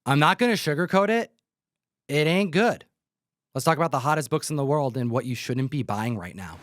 I'm not going to sugarcoat it. It ain't good. Let's talk about the hottest books in the world and what you shouldn't be buying right now.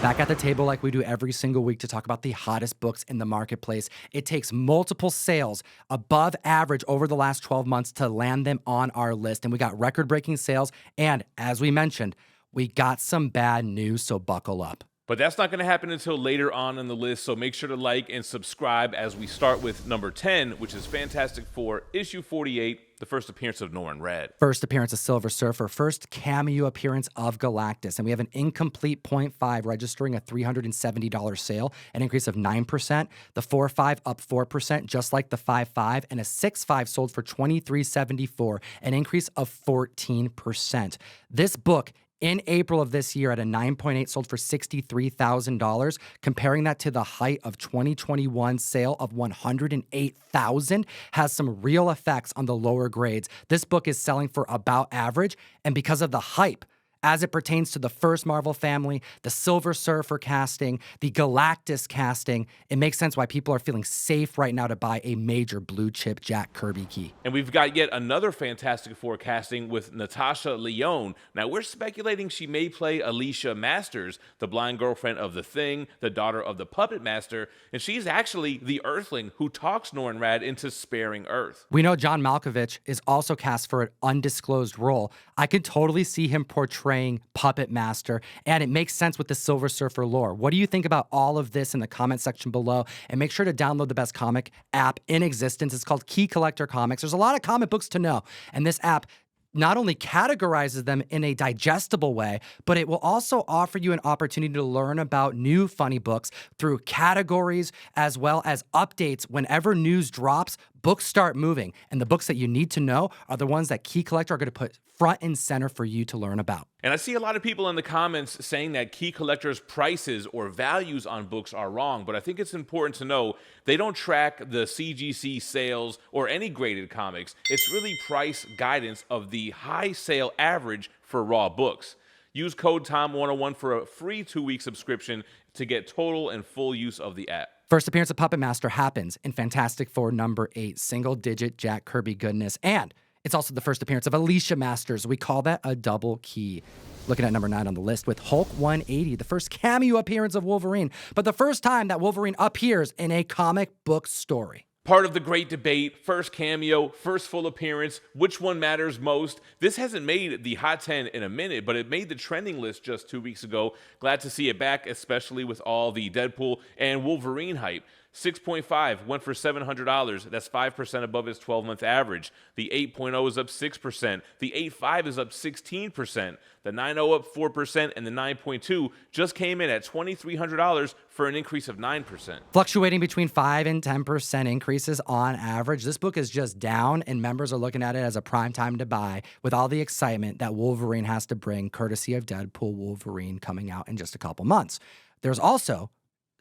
Back at the table like we do every single week to talk about the hottest books in the marketplace. It takes multiple sales above average over the last 12 months to land them on our list. And we got record-breaking sales. And as we mentioned, we got some bad news, so buckle up. But that's not going to happen until later on in the list, so make sure to like and subscribe as we start with number 10, which is Fantastic Four, issue 48, the first appearance of Norrin Radd. First appearance of Silver Surfer, first cameo appearance of Galactus, and we have an incomplete 0.5 registering a $370 sale, an increase of 9%, the 4.5 up 4%, just like the 5.5, and a 6.5 sold for $23.74, an increase of 14%. This book in April of this year at a 9.8 sold for $63,000. Comparing that to the height of 2021 sale of $108,000 has some real effects on the lower grades. This book is selling for about average, and because of the hype as it pertains to the first Marvel family, the Silver Surfer casting, the Galactus casting, it makes sense why people are feeling safe right now to buy a major blue chip Jack Kirby key. And we've got yet another Fantastic Four casting with Natasha Lyonne. Now, we're speculating she may play Alicia Masters, the blind girlfriend of The Thing, the daughter of the Puppet Master, and she's actually the Earthling who talks Norrin Radd into sparing Earth. We know John Malkovich is also cast for an undisclosed role. I could totally see him portraying Puppet Master, and it makes sense with the Silver Surfer lore. What do you think about all of this in the comment section below? And make sure to download the best comic app in existence. It's called Key Collector Comics. There's a lot of comic books to know, and this app not only categorizes them in a digestible way, but it will also offer you an opportunity to learn about new funny books through categories as well as updates. Whenever news drops, books start moving, and the books that you need to know are the ones that Key Collector are going to put front and center for you to learn about. And I see a lot of people in the comments saying that Key Collector's prices or values on books are wrong, but I think it's important to know they don't track the CGC sales or any graded comics. It's really price guidance of the high sale average for raw books. Use code TOM101 for a free 2-week subscription to get total and full use of the app. First appearance of Puppet Master happens in Fantastic Four number 8, single-digit Jack Kirby goodness, and it's also the first appearance of Alicia Masters. We call that a double key. Looking at number 9 on the list with Hulk 180, the first cameo appearance of Wolverine, but the first time that Wolverine appears in a comic book story. Part of the great debate, first cameo, first full appearance, which one matters most? This hasn't made the Hot 10 in a minute, but it made the trending list just 2 weeks ago. Glad to see it back, especially with all the Deadpool and Wolverine hype. 6.5 went for $700. That's 5% above his 12-month average. The 8.0 is up 6%. The 8.5 is up 16%. The 9.0 up 4%, and the 9.2 just came in at $2,300 for an increase of 9%. Fluctuating between 5 and 10% increases on average. This book is just down, and members are looking at it as a prime time to buy with all the excitement that Wolverine has to bring, courtesy of Deadpool Wolverine coming out in just a couple months. There's also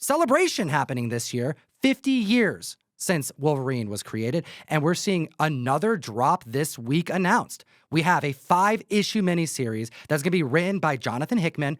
celebration happening this year, 50 years since Wolverine was created, and we're seeing another drop this week announced. We have a 5-issue miniseries that's going to be written by Jonathan Hickman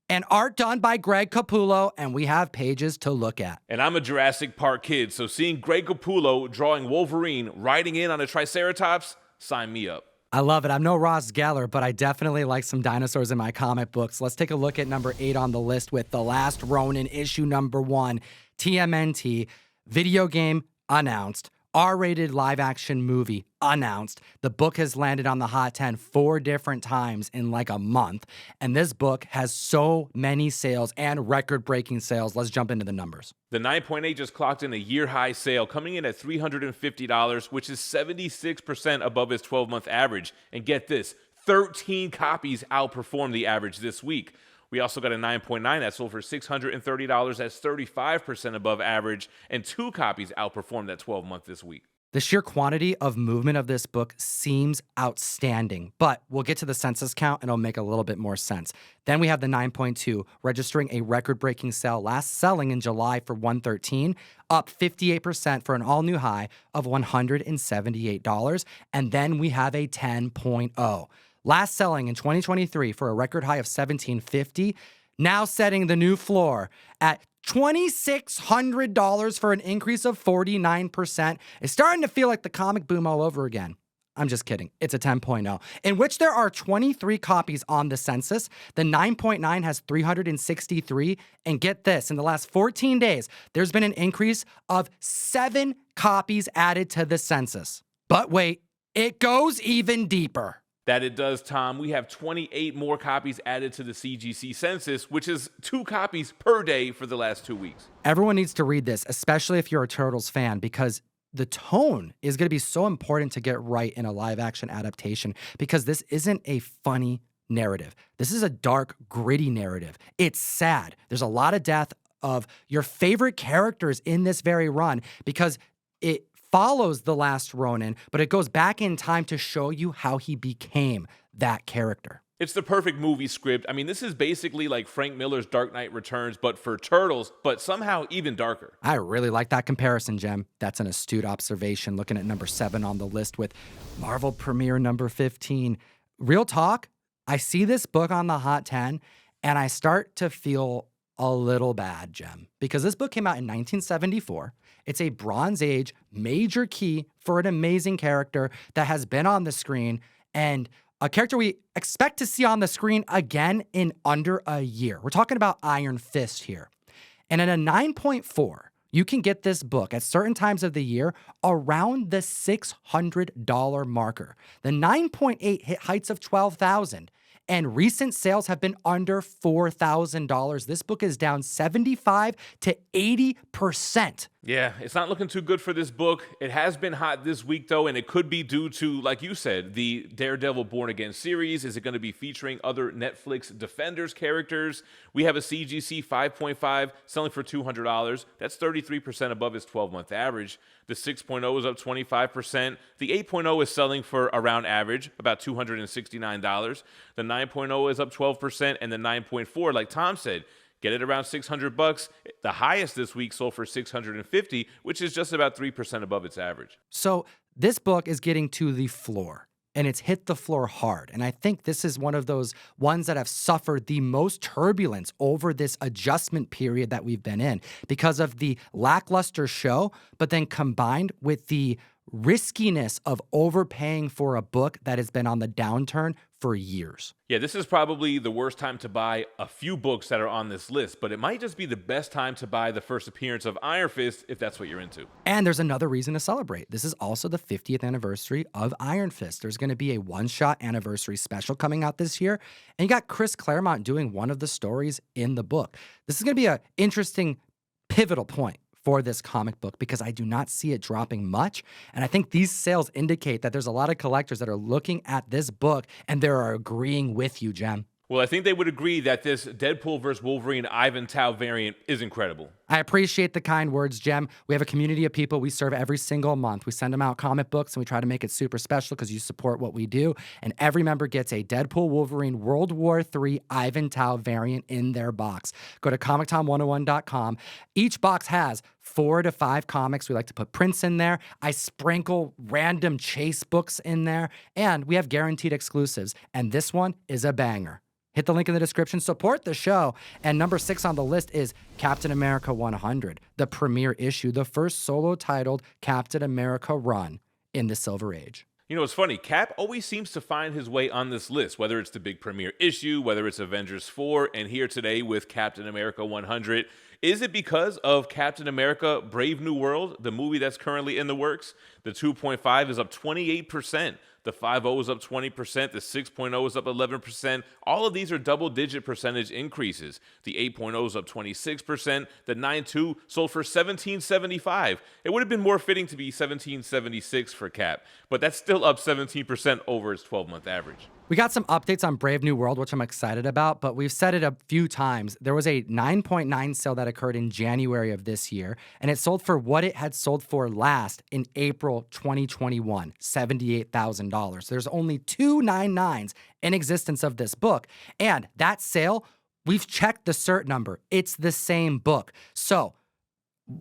and art done by Greg Capullo, and we have pages to look at. And I'm a Jurassic Park kid, so seeing Greg Capullo drawing Wolverine riding in on a Triceratops, sign me up. I love it. I'm no Ross Geller, but I definitely like some dinosaurs in my comic books. Let's take a look at number 8 on the list with The Last Ronin, issue number 1, TMNT, video game announced, R-rated live-action movie announced. The book has landed on the Hot 10 4 different times in like a month, and this book has so many sales and record-breaking sales. Let's jump into the numbers. The 9.8 just clocked in a year-high sale, coming in at $350, which is 76% above his 12-month average. And get this, 13 copies outperformed the average this week. We also got a 9.9 that sold for $630. That's 35% above average, and 2 copies outperformed that 12-month this week. The sheer quantity of movement of this book seems outstanding, but we'll get to the census count and it'll make a little bit more sense. Then we have the 9.2 registering a record-breaking sale, last selling in July for $113, up 58% for an all-new high of $178. And then we have a 10.0. Last selling in 2023 for a record high of $1,750, now setting the new floor at $2,600 for an increase of 49%. It's starting to feel like the comic boom all over again. I'm just kidding. It's a 10.0, in which there are 23 copies on the census. The 9.9 has 363. And get this, in the last 14 days, there's been an increase of 7 copies added to the census. But wait, it goes even deeper. That it does, Tom. We have 28 more copies added to the CGC census, which is 2 copies per day for the last 2 weeks. Everyone needs to read this, especially if you're a Turtles fan, because the tone is going to be so important to get right in a live-action adaptation, because this isn't a funny narrative. This is a dark, gritty narrative. It's sad. There's a lot of death of your favorite characters in this very run, because it follows the last Ronin, but it goes back in time to show you how he became that character. It's the perfect movie script. I mean, this is basically like Frank Miller's Dark Knight Returns, but for Turtles, but somehow even darker. I really like that comparison, Jem. That's an astute observation, looking at number 7 on the list with Marvel Premiere number 15. Real talk, I see this book on the Hot 10, and I start to feel a little bad, Jem, because this book came out in 1974. It's a Bronze Age major key for an amazing character that has been on the screen, and a character we expect to see on the screen again in under a year. We're talking about Iron Fist here. And at a 9.4, you can get this book at certain times of the year around the $600 marker. The 9.8 hit heights of $12,000. And recent sales have been under $4,000. This book is down 75 to 80%. Yeah, it's not looking too good for this book. It has been hot this week, though, and it could be due to, like you said, the Daredevil Born Again series. Is it going to be featuring other Netflix Defenders characters? We have a CGC 5.5 selling for $200. That's 33% above its 12-month average. The 6.0 is up 25%. The 8.0 is selling for around average, about $269. The 9.0 is up 12%, and the 9.4, like Tom said, get it around $600. The highest this week sold for $650, which is just about 3% above its average. So this book is getting to the floor, and it's hit the floor hard. And I think this is one of those ones that have suffered the most turbulence over this adjustment period that we've been in because of the lackluster show, but then combined with the riskiness of overpaying for a book that has been on the downturn for years. Yeah, this is probably the worst time to buy a few books that are on this list, but it might just be the best time to buy the first appearance of Iron Fist if that's what you're into. And there's another reason to celebrate. This is also the 50th anniversary of Iron Fist. There's going to be a one-shot anniversary special coming out this year, and you got Chris Claremont doing one of the stories in the book. This is going to be an interesting, pivotal point for this comic book because I do not see it dropping much. And I think these sales indicate that there's a lot of collectors that are looking at this book and they're agreeing with you, Jem. Well, I think they would agree that this Deadpool vs. Wolverine Ivan Tao variant is incredible. I appreciate the kind words, Jem. We have a community of people we serve every single month. We send them out comic books, and we try to make it super special because you support what we do. And every member gets a Deadpool Wolverine World War III Ivan Tao variant in their box. Go to ComicTom101.com. Each box has 4 to 5 comics. We like to put prints in there. I sprinkle random chase books in there. And we have guaranteed exclusives. And this one is a banger. Hit the link in the description. Support the show. And number 6 on the list is Captain America 100, the premiere issue, the first solo-titled Captain America run in the Silver Age. You know, it's funny. Cap always seems to find his way on this list, whether it's the big premiere issue, whether it's Avengers 4, and here today with Captain America 100. Is it because of Captain America Brave New World, the movie that's currently in the works? The 2.5 is up 28%. The 5.0 is up 20%. The 6.0 is up 11%. All of these are double-digit percentage increases. The 8.0 is up 26%. The 9.2 sold for $17.75. It would have been more fitting to be $17.76 for Cap, but that's still up 17% over its 12-month average. We got some updates on Brave New World, which I'm excited about, but we've said it a few times. There was a 9.9 sale that occurred in January of this year, and it sold for what it had sold for last in April 2021, $78,000. There's only 2 9.9s in existence of this book, and that sale, we've checked the cert number. It's the same book. So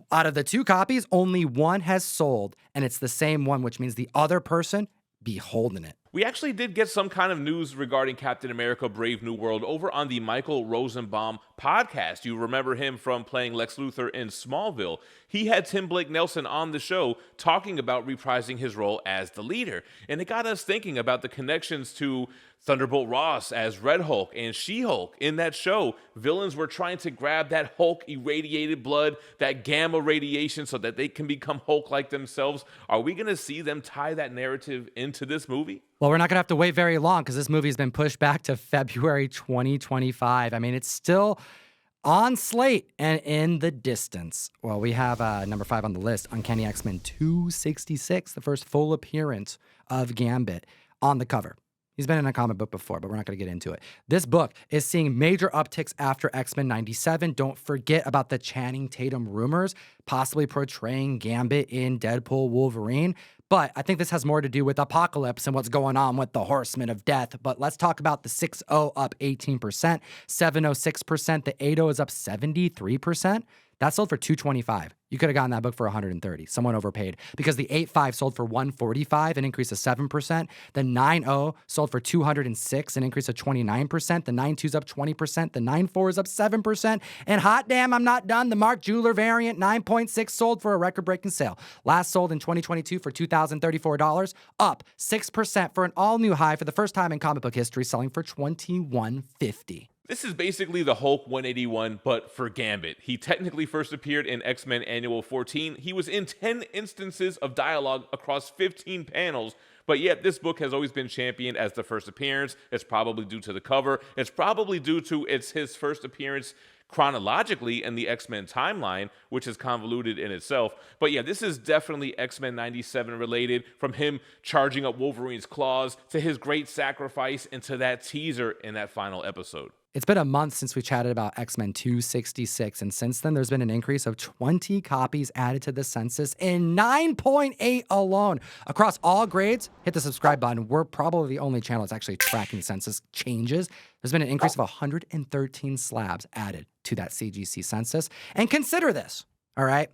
out of the 2 copies, only one has sold, and it's the same one, which means the other person be holding it. We actually did get some kind of news regarding Captain America Brave New World over on the Michael Rosenbaum podcast. You remember him from playing Lex Luthor in Smallville. He had Tim Blake Nelson on the show talking about reprising his role as the leader. And it got us thinking about the connections to Thunderbolt Ross as Red Hulk and She-Hulk. In that show, villains were trying to grab that Hulk irradiated blood, that gamma radiation, so that they can become Hulk-like themselves. Are we going to see them tie that narrative into this movie? Well, we're not going to have to wait very long because this movie has been pushed back to February 2025. I mean, it's still on slate and in the distance. Well, we have number 5 on the list, Uncanny X-Men 266, the first full appearance of Gambit on the cover. He's been in a comic book before, but we're not going to get into it. This book is seeing major upticks after X-Men 97. Don't forget about the Channing Tatum rumors, possibly portraying Gambit in Deadpool Wolverine. But I think this has more to do with Apocalypse and what's going on with the Horsemen of Death. But let's talk about the 6.0 up 18%, 7.06%. The 8.0 is up 73%. That sold for $225. You could have gotten that book for $130. Someone overpaid because the 8.5 sold for $145, an increase of 7%. The 9.0 sold for $206, an increase of 29%. The 9.2 is up 20%. The 9.4 is up 7%. And hot damn, I'm not done. The Mark Jeweler variant 9.6 sold for a record-breaking sale. Last sold in 2022 for $2,034, up 6% for an all-new high for the first time in comic book history, selling for $2,150. This is basically the Hulk 181, but for Gambit. He technically first appeared in X-Men Annual 14. He was in 10 instances of dialogue across 15 panels, but yet this book has always been championed as the first appearance. It's probably due to the cover. It's probably due to his first appearance chronologically in the X-Men timeline, which is convoluted in itself. But yeah, this is definitely X-Men 97 related, from him charging up Wolverine's claws to his great sacrifice and to that teaser in that final episode. It's been a month since we chatted about X-Men 266, and since then, there's been an increase of 20 copies added to the census in 9.8 alone. Across all grades, hit the subscribe button. We're probably the only channel that's actually tracking census changes. There's been an increase of 113 slabs added to that CGC census. And consider this, all right?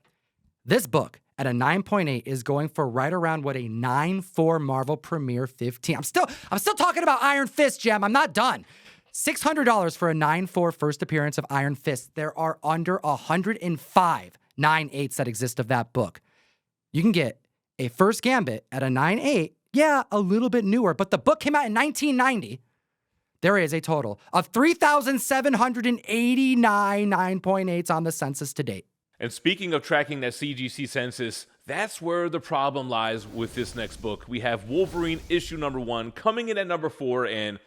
This book at a 9.8 is going for right around what a 9.4 Marvel Premiere 15. I'm still talking about Iron Fist, Gem. I'm not done. $600 for a 9.4 first appearance of Iron Fist. There are under 105 9.8s that exist of that book. You can get a first Gambit at a 9.8. Yeah, a little bit newer, but the book came out in 1990. There is a total of 3,789 9.8s on the census to date. And speaking of tracking that CGC census, that's where the problem lies with this next book. We have Wolverine issue number 1 coming in at number 4, and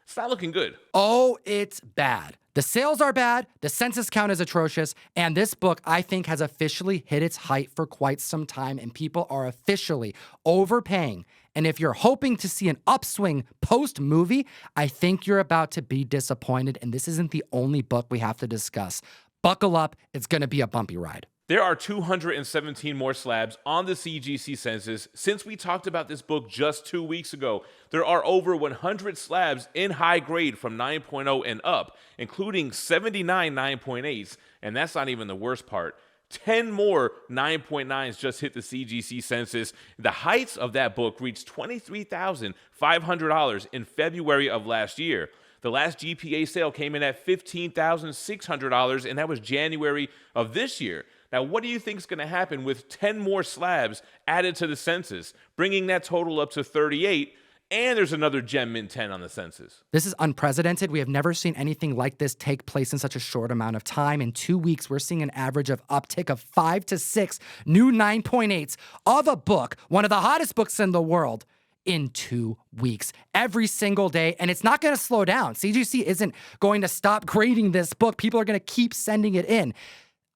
it's not looking good. Oh, it's bad. The sales are bad, the census count is atrocious, and this book, I think, has officially hit its height for quite some time, and people are officially overpaying. And if you're hoping to see an upswing post-movie, I think you're about to be disappointed, and this isn't the only book we have to discuss. Buckle up, it's going to be a bumpy ride. There are 217 more slabs on the CGC census since we talked about this book just 2 weeks ago. There are over 100 slabs in high grade from 9.0 and up, including 79 9.8s, and that's not even the worst part. 10 more 9.9s just hit the CGC census. The heights of that book reached $23,500 in February of last year. The last GPA sale came in at $15,600, and that was January of this year. Now, what do you think is going to happen with 10 more slabs added to the census, bringing that total up to 38, and there's another Gem Mint 10 on the census? This is unprecedented. We have never seen anything like this take place in such a short amount of time. In 2 weeks, we're seeing an average of uptick of 5 to 6 new 9.8s of a book, one of the hottest books in the world, in 2 weeks, every single day. And it's not going to slow down. CGC isn't going to stop grading this book. People are going to keep sending it in.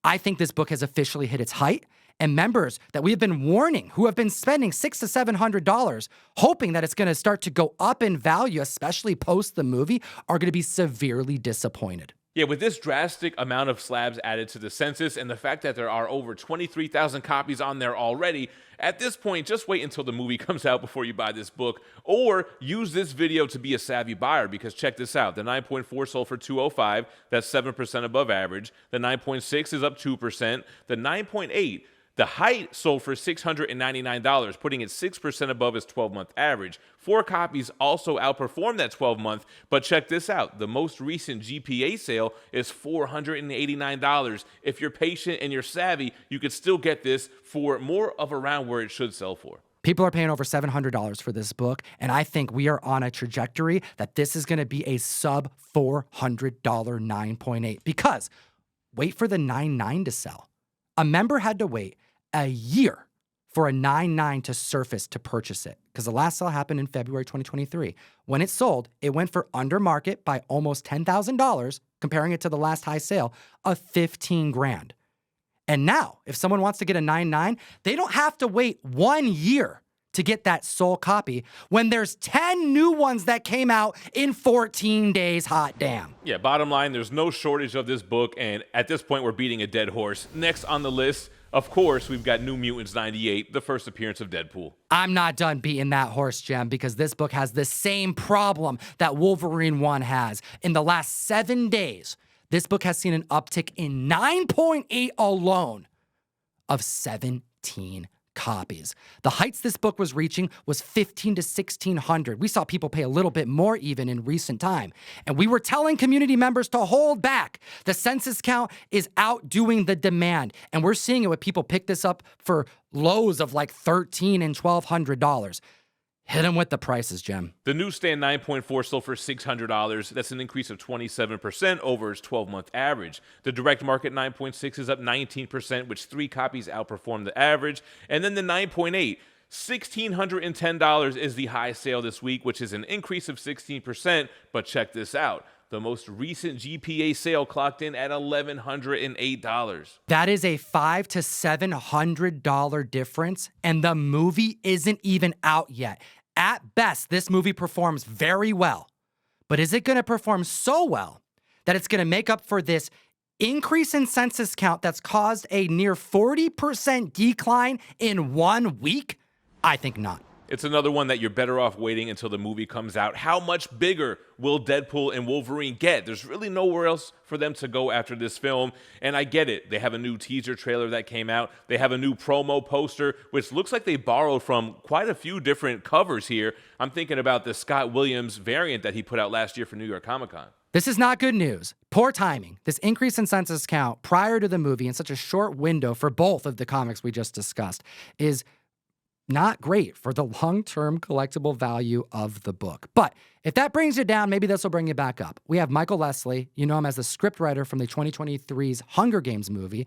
I think this book has officially hit its height, and members that we have been warning, who have been spending $600 to $700, hoping that it's going to start to go up in value, especially post the movie, are going to be severely disappointed. Yeah, with this drastic amount of slabs added to the census and the fact that there are over 23,000 copies on there already, at this point, just wait until the movie comes out before you buy this book, or use this video to be a savvy buyer, because check this out. The 9.4 sold for $205. That's 7% above average. The 9.6 is up 2%. The 9.8 The height sold for $699, putting it 6% above its 12-month average. 4 copies also outperformed that 12-month, but check this out. The most recent GPA sale is $489. If you're patient and you're savvy, you could still get this for more of around where it should sell for. People are paying over $700 for this book, and I think we are on a trajectory that this is going to be a sub $400 9.8, because wait for the 9.9 to sell. A member had to wait a year for a 9.9 to surface to purchase it, because the last sale happened in February 2023. When it sold, it went for under market by almost $10,000, comparing it to the last high sale of $15,000. And now, if someone wants to get a 9.9, they don't have to wait 1 year to get that sole copy when there's 10 new ones that came out in 14 days. Hot damn. Yeah, bottom line, there's no shortage of this book, and at this point, we're beating a dead horse. Next on the list, of course, we've got New Mutants 98, the first appearance of Deadpool. I'm not done beating that horse, Jem, because this book has the same problem that Wolverine 1 has. In the last 7 days, this book has seen an uptick in 9.8 alone of 17 copies. The heights this book was reaching was 1,500 to 1,600. We saw people pay a little bit more even in recent time. And we were telling community members to hold back. The census count is outdoing the demand. And we're seeing it when people pick this up for lows of like $1,300 and $1,200. Hit them with the prices, Jem. The newsstand 9.4 sold for $600. That's an increase of 27% over its 12-month average. The direct market 9.6 is up 19%, which 3 copies outperformed the average. And then the 9.8, $1,610 is the high sale this week, which is an increase of 16%. But check this out. The most recent GPA sale clocked in at $1,108. That is a $500 to $700 difference, and the movie isn't even out yet. At best, this movie performs very well. But is it going to perform so well that it's going to make up for this increase in census count that's caused a near 40% decline in 1 week? I think not. It's another one that you're better off waiting until the movie comes out. How much bigger will Deadpool and Wolverine get? There's really nowhere else for them to go after this film. And I get it. They have a new teaser trailer that came out. They have a new promo poster, which looks like they borrowed from quite a few different covers here. I'm thinking about the Scott Williams variant that he put out last year for New York Comic Con. This is not good news. Poor timing. This increase in census count prior to the movie in such a short window for both of the comics we just discussed is not great for the long-term collectible value of the book. But if that brings you down, maybe this will bring you back up. We have Michael Leslie. You know him as the scriptwriter from the 2023's Hunger Games movie.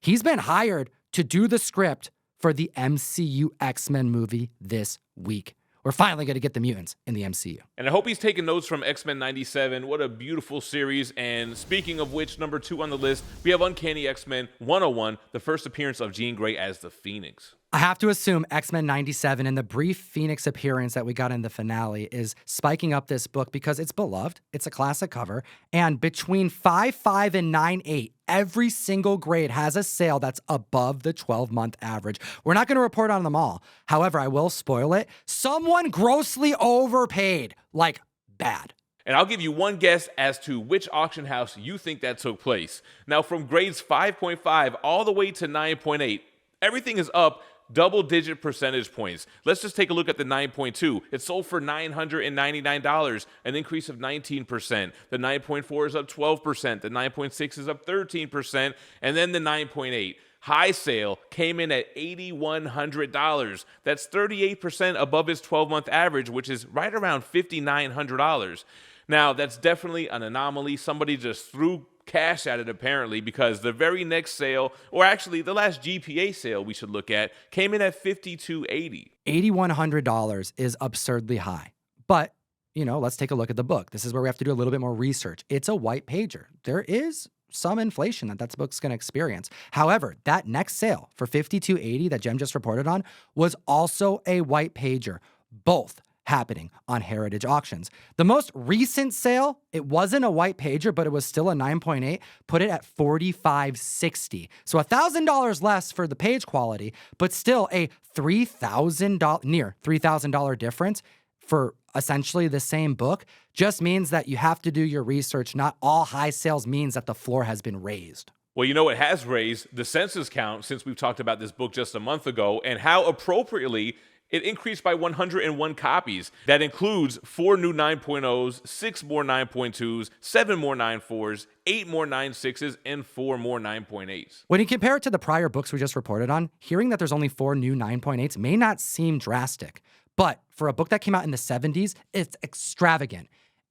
He's been hired to do the script for the MCU X-Men movie this week. We're finally going to get the mutants in the MCU. And I hope he's taking notes from X-Men 97. What a beautiful series. And speaking of which, number 2 on the list, we have Uncanny X-Men 101, the first appearance of Jean Grey as the Phoenix. I have to assume X-Men 97 and the brief Phoenix appearance that we got in the finale is spiking up this book because it's beloved. It's a classic cover. And between 5.5 and 9.8, every single grade has a sale that's above the 12-month average. We're not going to report on them all. However, I will spoil it. Someone grossly overpaid, like bad. And I'll give you one guess as to which auction house you think that took place. Now, from grades 5.5 all the way to 9.8, everything is up double-digit percentage points. Let's just take a look at the 9.2. It sold for $999, an increase of 19%. The 9.4 is up 12%. The 9.6 is up 13%. And then the 9.8. High sale came in at $8,100. That's 38% above its 12-month average, which is right around $5,900. Now, that's definitely an anomaly. Somebody just threw cash at it apparently, because the very next sale, or actually the last GPA sale we should look at, came in at $5,280. $8,100 is absurdly high. But, you know, let's take a look at the book. This is where we have to do a little bit more research. It's a white pager. There is some inflation that book's going to experience. However, that next sale for $5,280 that Jem just reported on was also a white pager. Both happening on Heritage Auctions. The most recent sale, it wasn't a white pager, but it was still a 9.8, put it at $4,560. So $1,000 less for the page quality, but still a $3,000, near $3,000 difference for essentially the same book. Just means that you have to do your research. Not all high sales means that the floor has been raised. Well, you know what has raised the census count since we've talked about this book just a month ago, and how appropriately it increased by 101 copies. That includes 4 new 9.0s, 6 more 9.2s, 7 more 9.4s, 8 more 9.6s, and 4 more 9.8s. When you compare it to the prior books we just reported on, hearing that there's only 4 new 9.8s may not seem drastic. But for a book that came out in the 70s, it's extravagant.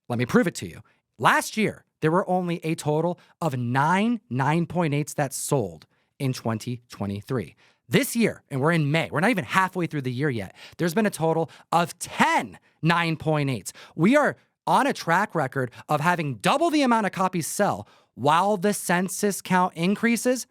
Let me prove it to you. Last year, there were only a total of 9 9.8s that sold in 2023. This year, and we're in May, we're not even halfway through the year yet, there's been a total of 10 9.8s. We are on a track record of having double the amount of copies sell while the census count increases.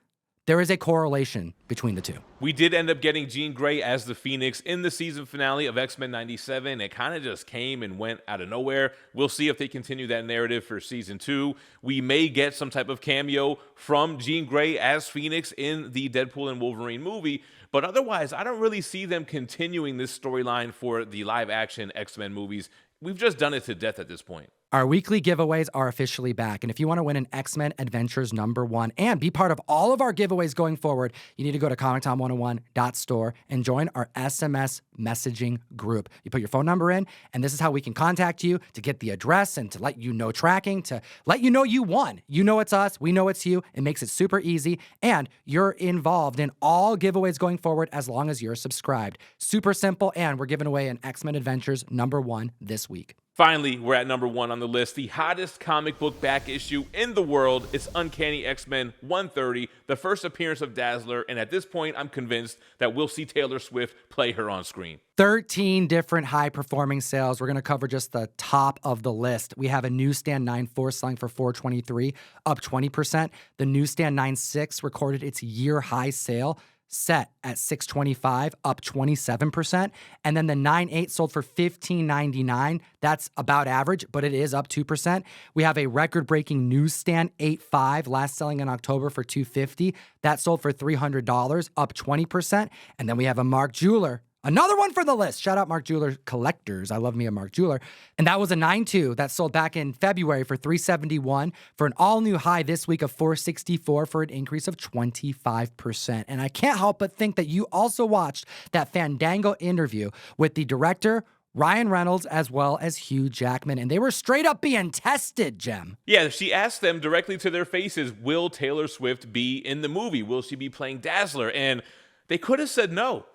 There is a correlation between the two. We did end up getting Jean Grey as the Phoenix in the season finale of X-Men 97. It kind of just came and went out of nowhere. We'll see if they continue that narrative for season 2. We may get some type of cameo from Jean Grey as Phoenix in the Deadpool and Wolverine movie. But otherwise, I don't really see them continuing this storyline for the live-action X-Men movies. We've just done it to death at this point. Our weekly giveaways are officially back. And if you want to win an X-Men Adventures #1 and be part of all of our giveaways going forward, you need to go to ComicTom101.store and join our SMS messaging group. You put your phone number in, and this is how we can contact you to get the address and to let you know tracking, to let you know you won. You know it's us. We know it's you. It makes it super easy. And you're involved in all giveaways going forward as long as you're subscribed. Super simple. And we're giving away an X-Men Adventures #1 this week. Finally, we're at #1 on the list, the hottest comic book back issue in the world. It's Uncanny X-Men 130, the first appearance of Dazzler, and at this point, I'm convinced that we'll see Taylor Swift play her on screen. 13 different high-performing sales. We're going to cover just the top of the list. We have a newsstand 9.4 selling for $423, up 20%. The newsstand 9.6 recorded its year-high sale, set at $625, up 27%. And then the 9.8 sold for $15.99. That's about average, but it is up 2%. We have a record-breaking newsstand 8.5, last selling in October for $250. That sold for $300, up 20%. And then we have a Mark Jeweler, another one for the list. Shout out Mark Jeweler collectors. I love me a Mark Jeweler. And that was a 9.2 that sold back in February for $371 for an all-new high this week of $464 for an increase of 25%. And I can't help but think that you also watched that Fandango interview with the director, Ryan Reynolds, as well as Hugh Jackman. And they were straight up being tested, Jem. Yeah, she asked them directly to their faces, will Taylor Swift be in the movie? Will she be playing Dazzler? And they could have said no.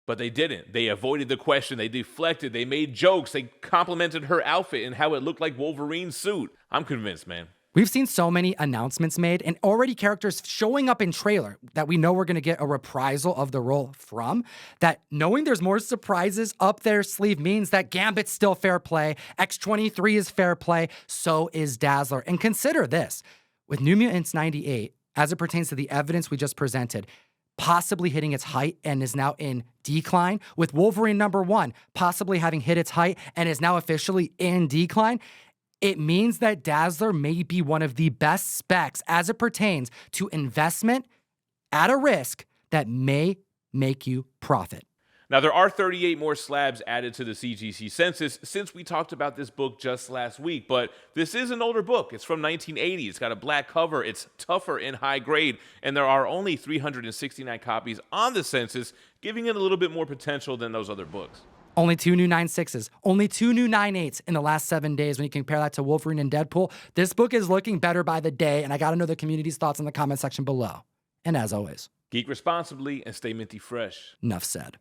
But they didn't. They avoided the question. They deflected. They made jokes. They complimented her outfit and how it looked like Wolverine's suit. I'm convinced, man. We've seen so many announcements made and already characters showing up in trailer that we know we're going to get a reprisal of the role from, that knowing there's more surprises up their sleeve means that Gambit's still fair play, X-23 is fair play, so is Dazzler. And consider this, with New Mutants 98, as it pertains to the evidence we just presented, possibly hitting its height and is now in decline, with Wolverine #1 possibly having hit its height and is now officially in decline, it means that Dazzler may be one of the best specs as it pertains to investment at a risk that may make you profit. Now, there are 38 more slabs added to the CGC census since we talked about this book just last week, but this is an older book. It's from 1980. It's got a black cover. It's tougher in high grade, and there are only 369 copies on the census, giving it a little bit more potential than those other books. Only 2 new 9.6s, only 2 new 9.8s in the last 7 days. When you compare that to Wolverine and Deadpool, this book is looking better by the day, and I got to know the community's thoughts in the comment section below. And as always, Geek responsibly and stay minty fresh. Enough said.